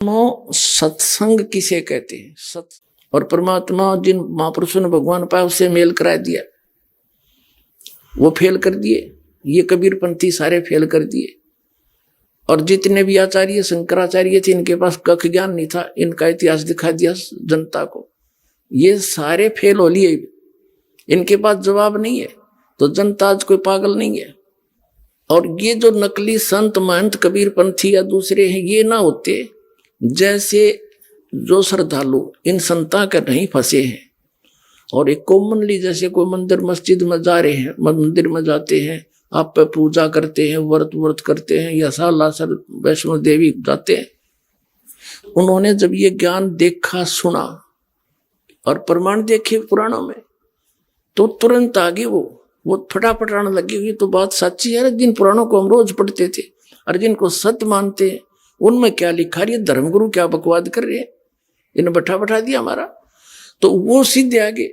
सत्संग किसे कहते हैं? और परमात्मा जिन महापुरुषों ने भगवान पाया उससे मेल करा दिया, वो फेल कर दिए। ये कबीरपंथी सारे फेल कर दिए। और जितने भी आचार्य शंकराचार्य थे इनके पास कख ज्ञान नहीं था, इनका इतिहास दिखा दिया जनता को, ये सारे फेल हो लिए। इनके पास जवाब नहीं है तो जनता आज कोई पागल नहीं है। और ये जो नकली संत महंत कबीरपंथी या दूसरे हैं, ये ना होते जैसे जो श्रद्धालु इन संता के नहीं फंसे हैं और एक कॉमनली जैसे कोई मंदिर मस्जिद में जा रहे हैं, मंदिर में जाते हैं, आप पे पूजा करते हैं, व्रत करते हैं, या सालासर वैष्णो देवी जाते हैं, उन्होंने जब ये ज्ञान देखा सुना और प्रमाण देखे पुराणों में तो तुरंत आगे वो फटाफट आने लगी हुई। तो बात सच्ची है, जिन पुराणों को हम रोज पढ़ते थे और जिनको सत्य मानते हैं उनमें क्या लिखा रही है, धर्मगुरु क्या बकवाद कर रहे हैं, इन्हें बैठा दिया हमारा। तो वो सीधे आगे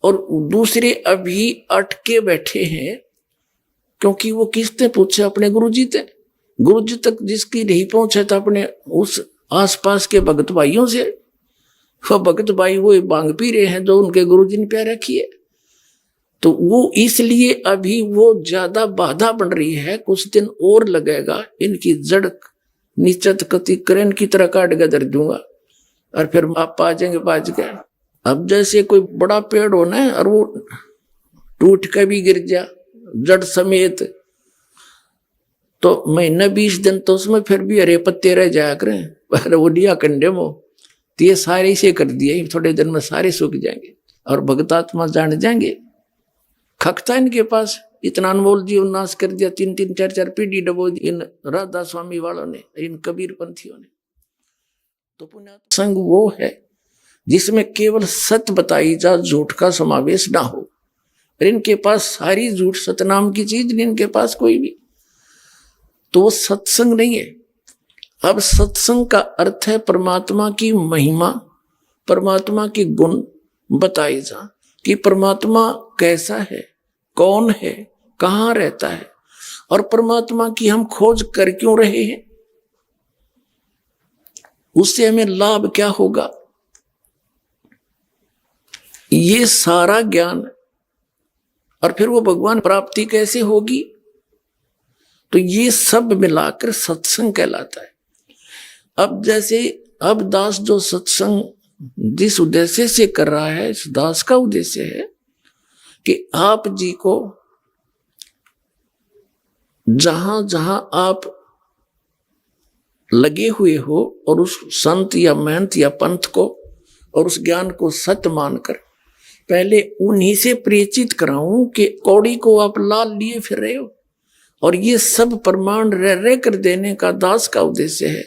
और दूसरे अभी अटके बैठे हैं, क्योंकि वो किसने पूछे? अपने गुरुजी थे। गुरुजी तक जिसकी नहीं पहुंचे था अपने उस आसपास के भगत भाइयों से। वो भगत भाई वो बांग पी रहे हैं जो उनके गुरुजी ने प्यार रखी है। तो वो इसलिए अभी वो ज्यादा बाधा बन रही है, कुछ दिन और लगेगा, इनकी जड़ नीचत कति करेन की तरह काट के धर दूंगा और फिर आप पा जाएंगे बाज गए। अब जैसे कोई बड़ा पेड़ होना है और वो टूट के भी गिर जा जड़ समेत, तो महीना 20 दिन तो उसमें फिर भी हरे पत्ते रह जाया करें, पर वो दिया कंडे मो तो ये सारे से कर दिए, थोड़े दिन में सारे सूख जाएंगे और भगतात्मा जान जाएंगे। खकता इनके पास इतना अनमोल जीवन नाश कर दिया, 3 4 पीढ़ी डबो इन राधा स्वामी वालों ने, इन कबीर पंथियों ने। तो पुण्य संग वो है जिसमें केवल सत्य बताई जा, झूठ का समावेश ना हो। और इनके पास सारी झूठ सतनाम की चीज नहीं, इनके पास कोई भी, तो वो सत्संग नहीं है। अब सत्संग का अर्थ है परमात्मा की महिमा, परमात्मा की गुण बताई जा कि परमात्मा कैसा है, कौन है, कहाँ रहता है और परमात्मा की हम खोज कर क्यों रहे हैं, उससे हमें लाभ क्या होगा, ये सारा ज्ञान। और फिर वो भगवान प्राप्ति कैसे होगी, तो ये सब मिलाकर सत्संग कहलाता है। अब जैसे अब दास जो सत्संग जिस उद्देश्य से कर रहा है, इस दास का उद्देश्य है कि आप जी को जहां जहां आप लगे हुए हो और उस संत या महंत या पंथ को और उस ज्ञान को सत्य मानकर पहले उन्हीं से परिचित कराऊं कि कौड़ी को आप लाल लिए फिर रहे हो। और ये सब प्रमाण रह कर देने का दास का उद्देश्य है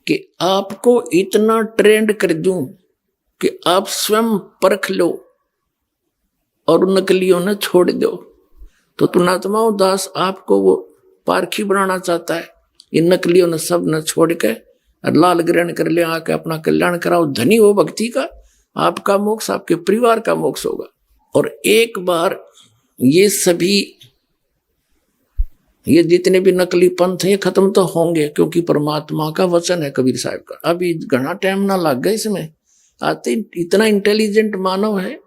कि आपको इतना ट्रेंड कर दूं कि आप स्वयं परख लो और नकलियों ने छोड़ दो। तो पुणात्माओं दास आपको वो पारखी बनाना चाहता है, इन नकलियों ने सब न छोड़ के और लाल ग्रहण कर ले, आके अपना कल्याण कराओ, धनी हो भक्ति का, आपका मोक्ष आपके परिवार का मोक्ष होगा। और एक बार ये सभी ये जितने भी नकली पंथ हैं खत्म तो होंगे, क्योंकि परमात्मा का वचन है कबीर साहब का। अभी घना टाइम ना लग गया इसमें, आते इतना इंटेलिजेंट मानव है,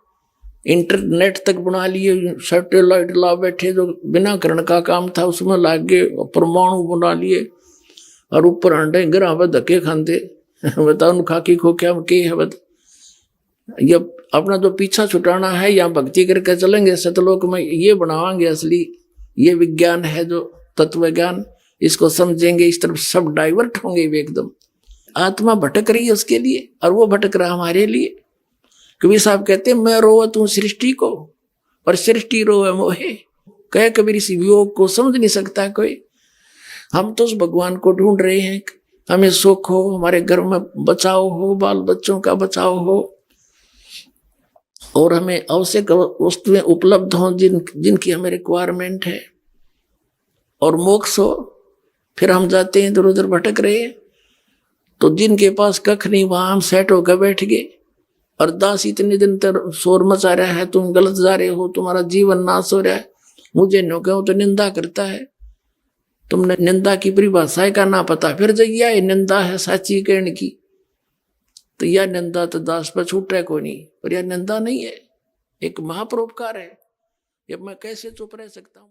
इंटरनेट तक बना लिए, सैटेलाइट ला बैठे, जो बिना करण का काम था उसमें लाग गए, परमाणु बना लिए और ऊपर अंडे गिरा धक्के खाते। बताओ खाकी खो क्या के है बता, ये अपना जो पीछा छुटाना है या भक्ति करके चलेंगे सतलोक में, ये बनावांगे असली, ये विज्ञान है जो तत्व ज्ञान, इसको समझेंगे, इस तरफ सब डाइवर्ट होंगे एकदम। आत्मा भटक रही है उसके लिए और वो भटक रहा हमारे लिए। कबीर साहब कहते हैं मैं रोवत हूं सृष्टि को और सृष्टि रोवे मोहे, कह कबीर इस वियोग को समझ नहीं सकता कोई। हम तो उस भगवान को ढूंढ रहे हैं, हमें सुख हो, हमारे घर में बचाव हो, बाल बच्चों का बचाव हो और हमें आवश्यक वस्तुएं उपलब्ध हों जिनकी हमें रिक्वायरमेंट है और मोक्ष हो। फिर हम जाते हैं इधर उधर भटक रहे हैं। तो जिनके पास कख नहीं वहां हम सेट होकर बैठ गए और दास इतने दिन तक शोर मचा रहा है, तुम गलत जा रहे हो, तुम्हारा जीवन नाश हो रहा है, मुझे न कहो तो निंदा करता है, तुमने निंदा की परिभाषा का ना पता, फिर जब यह निंदा है साची कहने की, तो यह निंदा तो दास पर छूटे को नहीं, पर यह निंदा नहीं है, एक महापरोपकार है। ये मैं कैसे चुप रह सकता हूं।